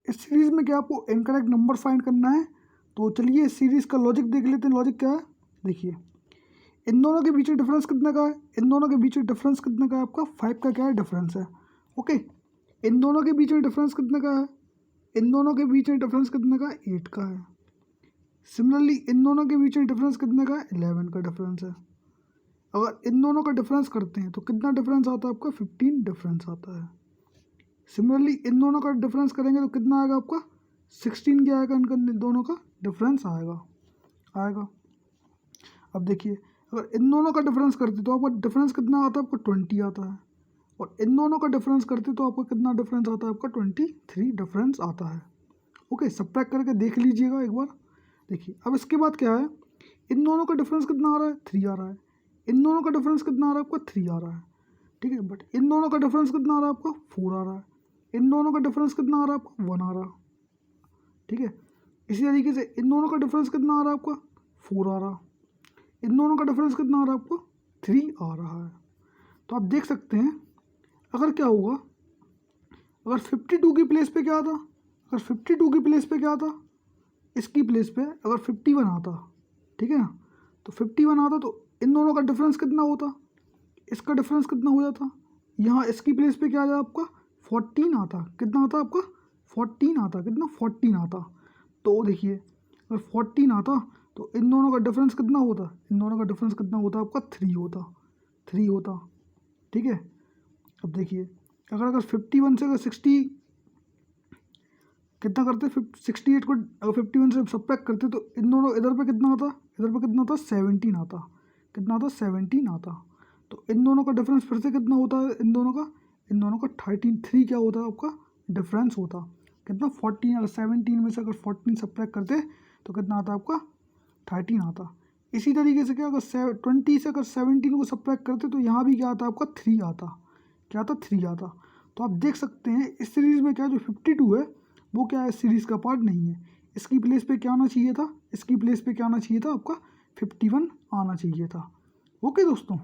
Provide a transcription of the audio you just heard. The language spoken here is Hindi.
इस सीरीज़ में क्या आपको इनकरेक्ट नंबर फाइंड करना है। तो चलिए इस सीरीज़ का लॉजिक देख लेते हैं। लॉजिक क्या है, देखिए इन दोनों के बीच में डिफरेंस कितने का है, इन दोनों के बीच में डिफरेंस कितने का है, आपका 5 का क्या है डिफरेंस है। ओके, इन दोनों के बीच में डिफरेंस कितने का है, इन दोनों के बीच में डिफरेंस कितने का है, 8 का है। सिमिलरली इन दोनों के बीच में डिफरेंस कितने का है, 11 का डिफरेंस है। अगर इन दोनों का डिफरेंस करते हैं तो कितना डिफरेंस आता है आपका, 15 डिफरेंस आता है। सिमिलरली इन दोनों का डिफरेंस करेंगे तो कितना आएगा आपका, 16 क्या आएगा, इनका दोनों का डिफरेंस आएगा। अब देखिए अगर इन दोनों का डिफरेंस करते तो आपका डिफरेंस कितना आता है, आपको 20 आता है। और इन दोनों का डिफरेंस करते तो आपको कितना डिफरेंस आता है, आपका 23 डिफरेंस आता है। ओके, सबट्रैक्ट करके देख लीजिएगा एक बार। देखिए अब इसके बाद क्या है, इन दोनों का डिफरेंस कितना आ रहा है, 3 आ रहा है। इन दोनों का डिफरेंस कितना आ रहा है, आपका 3 आ रहा है। ठीक है, बट इन दोनों का डिफरेंस कितना आ रहा है, आपका 4 आ रहा है। इन दोनों का डिफरेंस कितना आ रहा है, आपका 1 आ रहा है। ठीक है, इसी तरीके से इन दोनों का डिफरेंस कितना आ रहा है, आपका 4 आ रहा है। इन दोनों का डिफरेंस कितना आ रहा है, आपको 3 आ रहा है। तो आप देख सकते हैं अगर क्या होगा, अगर 52 की प्लेस पे क्या आता, अगर 52 की प्लेस पे क्या आता, इसकी प्लेस पे अगर 51 आता, ठीक है ना, तो 51 आता तो इन दोनों का डिफरेंस कितना होता, इसका डिफरेंस कितना हो जाता। यहाँ इसकी प्लेस पे क्या आ जाए आपका 14 आता, कितना आता आपका 14 आता, कितना 14 आता। तो देखिए अगर 14 आता तो इन दोनों का डिफरेंस कितना होता, इन दोनों का डिफरेंस कितना होता आपका 3 होता। ठीक है, अब देखिए अगर 51 से अगर 60 कितना करते, 68 को अगर 51 से सब्ट्रैक्ट करते तो इन दोनों इधर पे कितना आता, इधर पे कितना आता 17 आता, कितना आता 17 आता। तो इन दोनों का डिफरेंस फिर से कितना होता है, इन दोनों का 3 क्या होता है आपका डिफरेंस होता, कितना 14। अगर 17 में से अगर 14 सब्ट्रैक्ट करते तो कितना आता आपका 13 आता। इसी तरीके से क्या अगर 20 से अगर 17 को सब्ट्रैक्ट करते तो यहाँ भी क्या आता आपका 3 आता, क्या आता 3 आता। तो आप देख सकते हैं इस सीरीज़ में क्या जो 52 है वो क्या है, सीरीज़ का पार्ट नहीं है। इसकी प्लेस पे क्या आना चाहिए था, इसकी प्लेस पे क्या आना चाहिए था, आपका 51 आना चाहिए था। ओके दोस्तों।